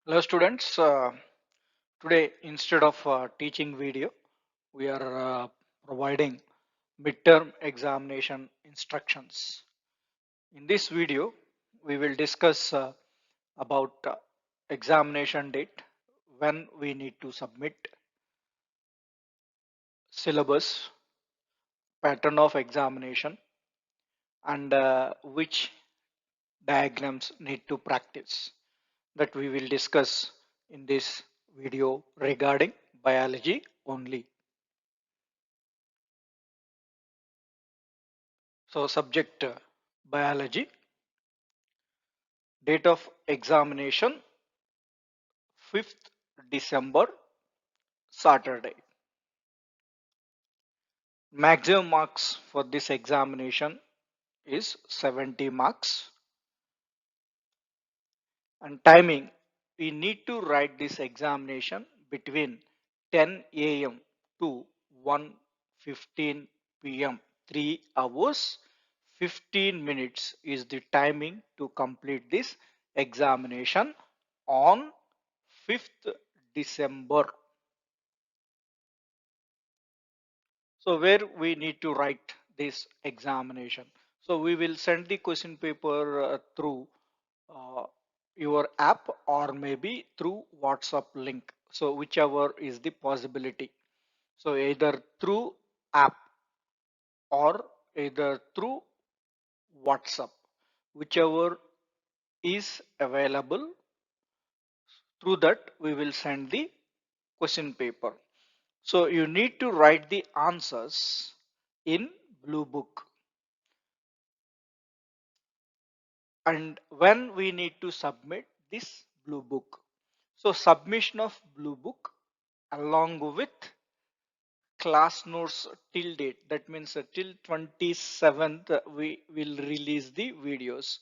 Hello students, today instead of teaching video, we are providing midterm examination instructions. In this video, we will discuss about examination date, when we need to submit, syllabus, pattern of examination, and which diagrams need to practice. That we will discuss in this video regarding biology only. So subject biology, date of examination 5th December, Saturday. Maximum marks for this examination is 70 marks, and timing, we need to write this examination between 10 a.m. to 1:15 p.m. 3 hours 15 minutes is the timing to complete this examination on 5th December. So where we need to write this examination. So we will send the question paper through uh, your app or maybe through WhatsApp link. So whichever is the possibility. So either through app or either through WhatsApp, whichever is available, through that we will send the question paper. So you need to write the answers in blue book. And when we need to submit this blue book, so submission of blue book along with class notes till date, that means till 27th we will release the videos.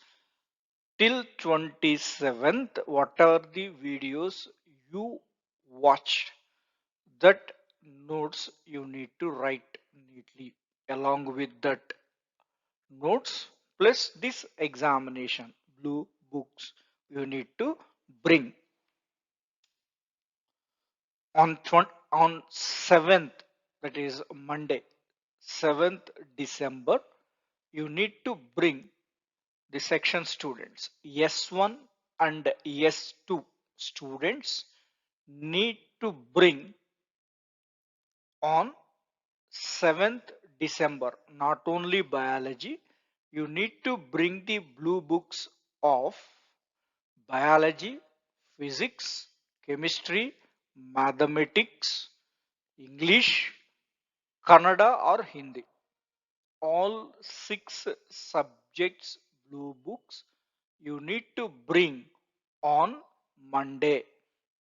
Till 27th, what are the videos you watched, that notes you need to write neatly along with that notes plus this examination blue books you need to bring on 7th, that is Monday, 7th December. You need to bring the section students S1 and S2 students need to bring on 7th December not only biology, you need to bring the blue books of biology, physics, chemistry, mathematics, English, Kannada or Hindi. All 6 subjects blue books you need to bring on Monday.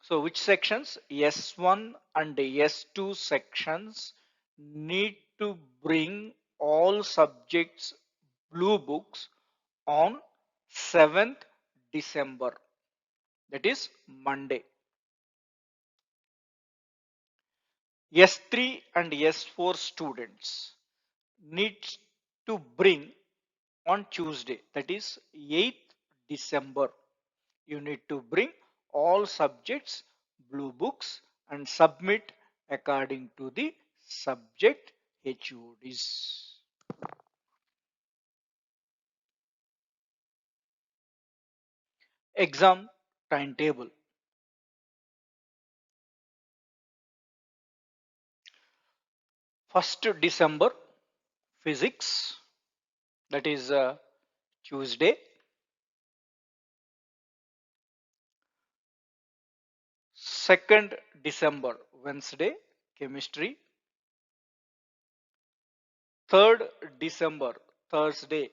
So which sections? S1 and S2 sections need to bring all subjects blue books on 7th December, that is Monday. S3 and S4 students needs to bring on Tuesday, that is 8th December. You need to bring all subjects blue books and submit according to the subject HODs. Exam timetable. 1st December physics, that is Tuesday. 2nd December Wednesday chemistry. 3rd December Thursday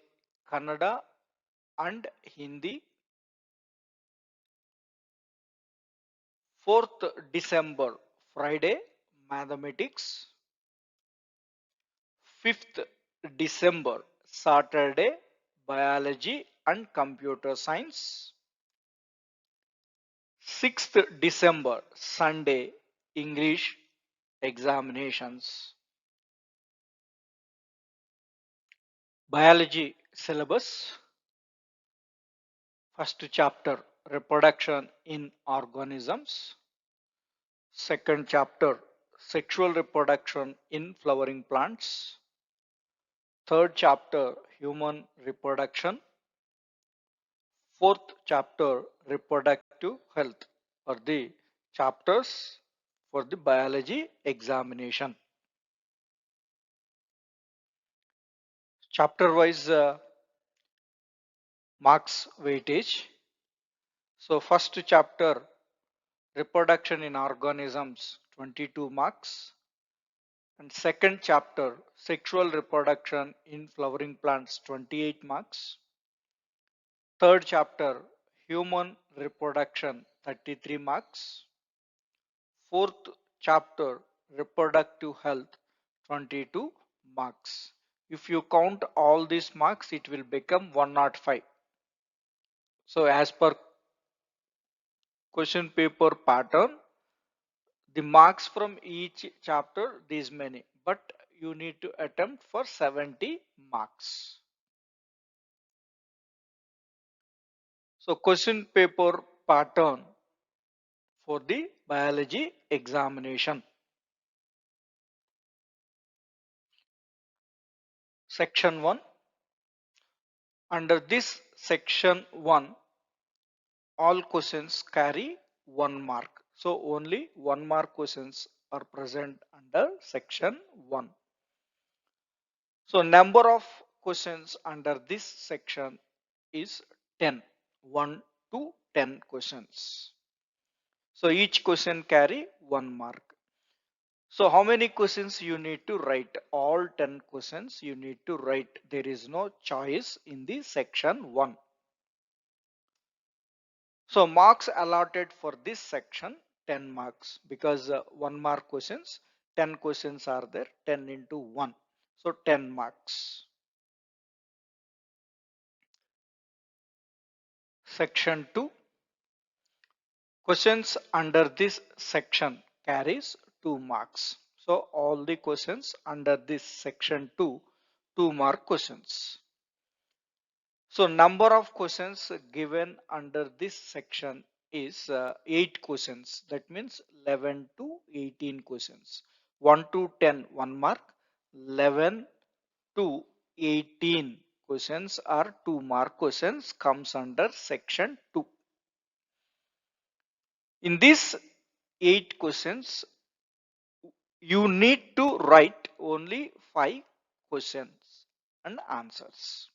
Kannada and Hindi. 4th December Friday mathematics. 5th December Saturday biology and computer science. 6th December Sunday English examinations. Biology syllabus. First chapter reproduction in organisms. Second chapter, sexual reproduction in flowering plants. Third chapter, human reproduction. Fourth chapter, reproductive health, are the chapters for the biology examination. Chapter wise marks weightage. So first chapter, reproduction in organisms, 22 marks. And second chapter, sexual reproduction in flowering plants, 28 marks. Third chapter, human reproduction, 33 marks. Fourth chapter, reproductive health, 22 marks. If you count all these marks, it will become 105. So as per question paper pattern, the marks from each chapter, these many, but you need to attempt for 70 marks. So question paper pattern for the biology examination. Section 1. Under this section 1, all questions carry 1 mark. So only 1 mark questions are present under section 1. So number of questions under this section is 10. 1 to 10 questions. So each question carry 1 mark. So how many questions you need to write? All 10 questions you need to write. There is no choice in the section 1. So marks allotted for this section, 10 marks, because 1 mark questions, 10 questions are there, 10 into 1. So 10 marks. Section 2. Questions under this section carries 2 marks. So all the questions under this section 2, 2 mark questions. So number of questions given under this section is 8 questions. That means 11 to 18 questions. 1 to 10, 1 mark. 11 to 18 questions are 2 mark questions comes under section 2. In these 8 questions, you need to write only 5 questions and answers.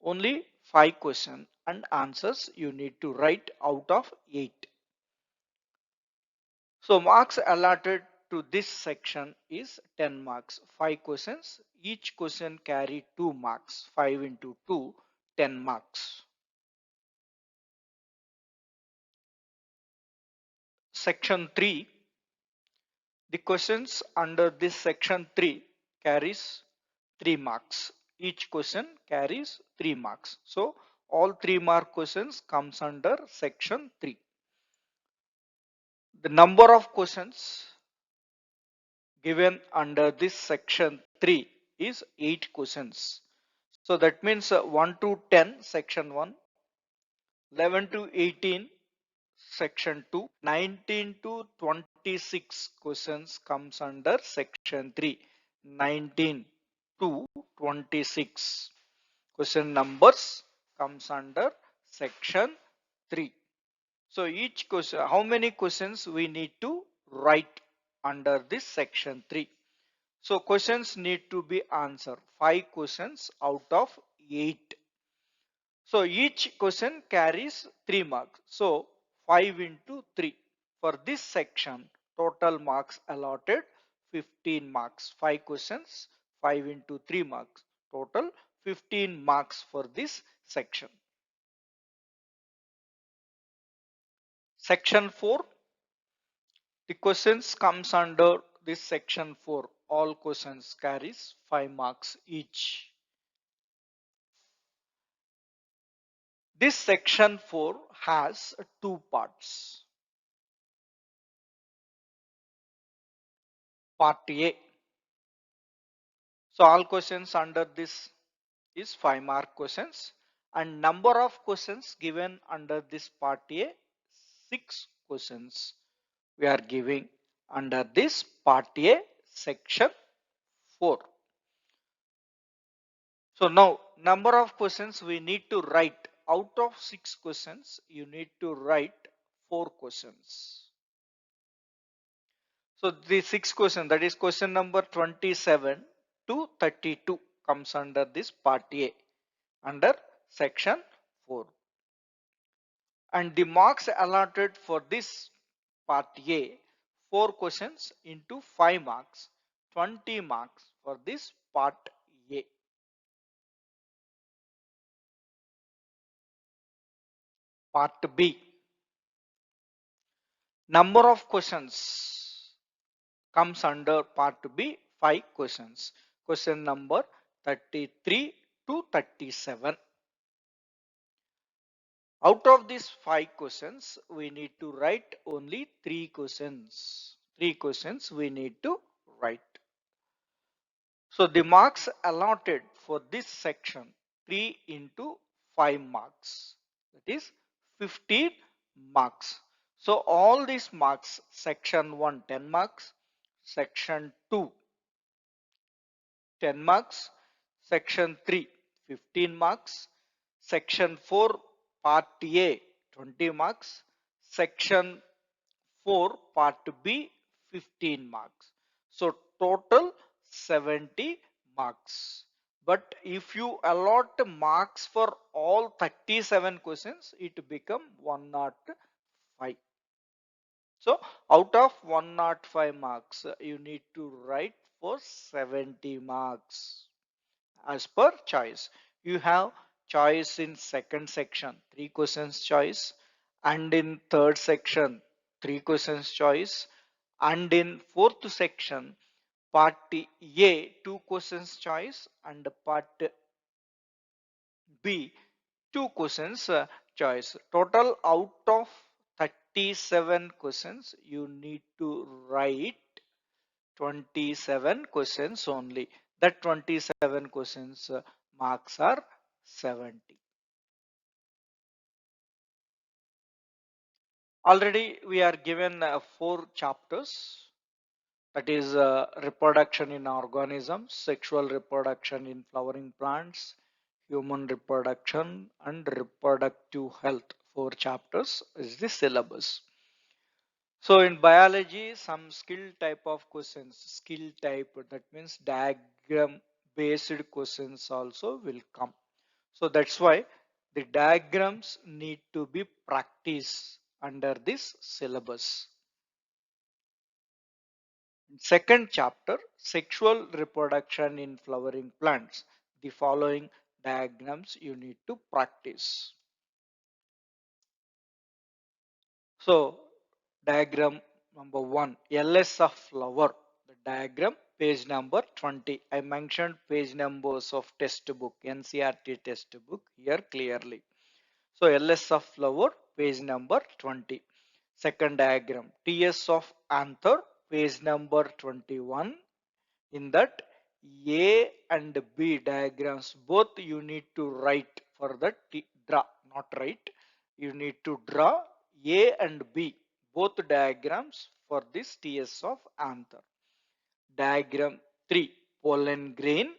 Only 5 questions and answers you need to write out of 8. So marks allotted to this section is 10 marks. 5 questions. Each question carry 2 marks. 5 into 2, 10 marks. Section 3. The questions under this section 3 carries 3 marks. Each question carries 3 marks. So all 3 mark questions comes under section 3. The number of questions given under this section 3 is 8 questions. So that means 1 to 10 section 1, 11 to 18 section 2, 19 to 26 questions comes under section 3. 19 to 26 question numbers comes under section 3. So each question, how many questions we need to write under this section 3? So questions need to be answered. 5 questions out of 8. So each question carries 3 marks. So 5 into 3. For this section, total marks allotted 15 marks. 5 questions, 5 into 3 marks. Total 15 marks for this section. Section 4. The questions comes under this section 4. All questions carries 5 marks each. This section 4 has 2 parts. Part A. So all questions under this is 5 mark questions, and number of questions given under this part A, 6 questions we are giving under this part A, section 4. So now number of questions we need to write. Out of 6 questions, you need to write 4 questions. So the 6 question, that is question number 27 to 32, comes under this part A, under section 4. And the marks allotted for this part A, 4 questions into 5 marks, 20 marks for this part A. Part B, number of questions comes under part B, 5 questions. Question number 33 to 37. Out of these 5 questions, we need to write only 3 questions. 3 questions we need to write. So the marks allotted for this section, 3 into 5 marks, that is 15 marks. So all these marks, section 1 10 marks, section 2 10 marks, section 3 15 marks, section 4 part A 20 marks, section 4 part B 15 marks. So total 70 marks. But if you allot marks for all 37 questions, it become 105. So out of 105 marks, you need to write for 70 marks as per choice. You have choice in second section, 3 questions choice, and in third section, 3 questions choice, and in fourth section, part A, 2 questions choice, and part B, 2 questions choice. Total out of 37 questions, you need to write 27 questions only. That 27 questions marks are 70. Already we are given 4 chapters, that is reproduction in organisms, sexual reproduction in flowering plants, human reproduction, and reproductive health. 4 chapters is the syllabus. So in biology, some skill type of questions, skill type, that means diagram based questions also will come. So that's why the diagrams need to be practiced under this syllabus. Second chapter, sexual reproduction in flowering plants. The following diagrams you need to practice. So diagram number 1, LS of flower. The diagram page number 20. I mentioned page numbers of textbook, NCERT textbook here clearly. So LS of flower, page number 20. Second diagram, TS of anther, page number 21. In that, A and B diagrams, both you need to write for the draw, not write. You need to draw A and B, both diagrams for this TS of anther. Diagram 3, pollen grain,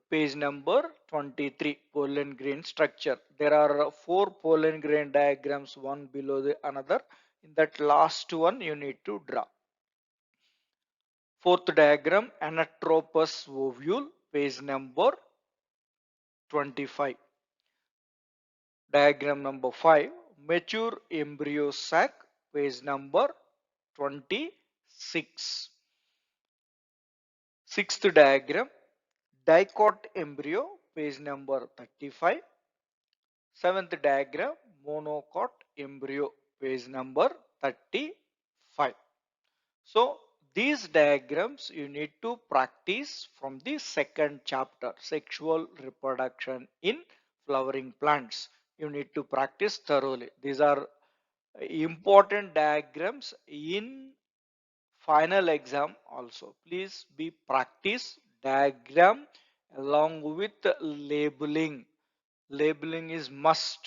page number 23, pollen grain structure. There are 4 pollen grain diagrams, one below the another. In that last one you need to draw. Fourth diagram, anatropous ovule, page number 25. Diagram number 5, mature embryo sac, page number 26. Sixth diagram, dicot embryo, page number 35. Seventh diagram, monocot embryo, page number 35. So these diagrams you need to practice from the second chapter, sexual reproduction in flowering plants. You need to practice thoroughly. These are important diagrams in final exam also. Please be practice diagram along with labeling. Labeling is must.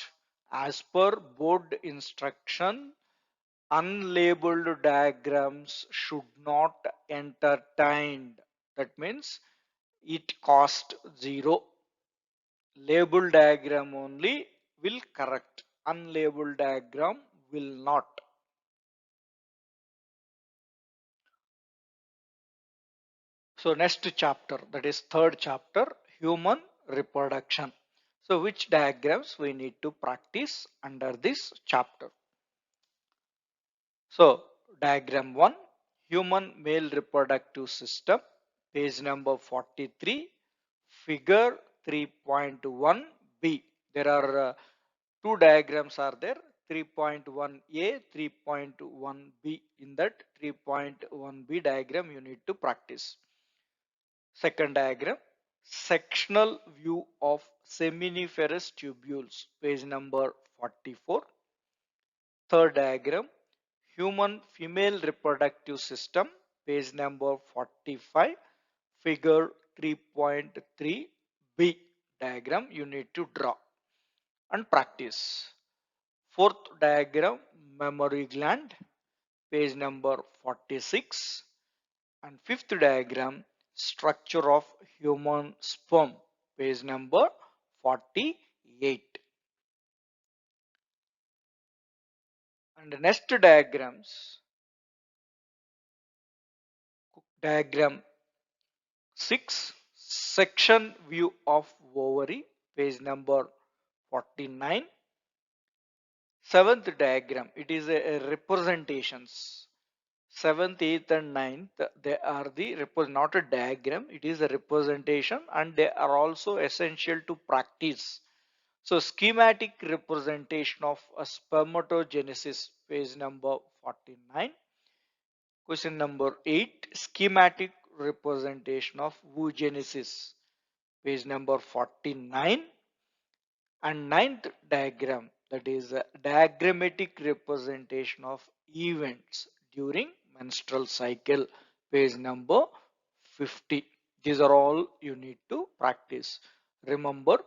As per board instruction, unlabeled diagrams should not entertained. That means it cost zero. Label diagram only will correct. Unlabeled diagram will not. So next chapter, that is third chapter, human reproduction. So which diagrams we need to practice under this chapter? So diagram 1, human male reproductive system, page number 43, figure 3.1b. There are two diagrams are there, 3.1a, 3.1b. In that 3.1b diagram you need to practice. Second diagram, sectional view of seminiferous tubules, page number 44. Third diagram, human female reproductive system, page number 45, figure 3.3b diagram you need to draw and practice. Fourth diagram, mammary gland, page number 46. And fifth diagram, structure of human sperm, page number 48. And the next diagrams, diagram 6, section view of ovary, page number 49. Seventh diagram, it is a representations. Seventh, eighth, and ninth, they are the not a diagram, it is a representation, and they are also essential to practice. So schematic representation of a spermatogenesis, page number 49. Question number 8, schematic representation of oogenesis, page number 49. And ninth diagram, that is a diagrammatic representation of events during menstrual cycle, page number 50. These are all you need to practice. Remember,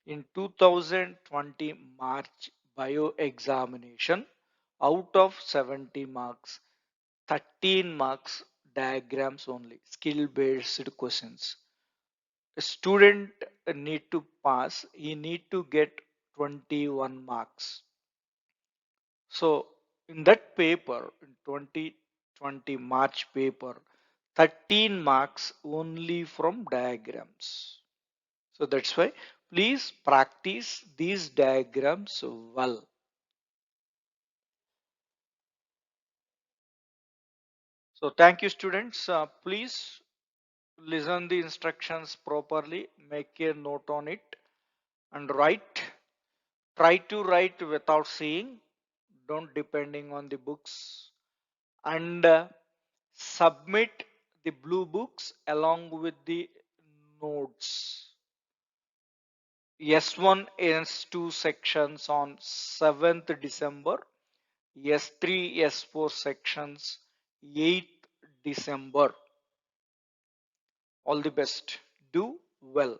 in 2020 March bio examination, out of 70 marks, 13 marks diagrams only, skill based questions. A student need to pass, he need to get 21 marks. So in that paper, in 2020 March paper, 13 marks only from diagrams. So that's why please practice these diagrams well. So thank you students. Please listen the instructions properly, make a note on it and write. Try to write without seeing, don't depending on the books, and submit the blue books along with the notes. S1 S2 sections on 7th December, S3 S4 sections 8th December. All the best, do well.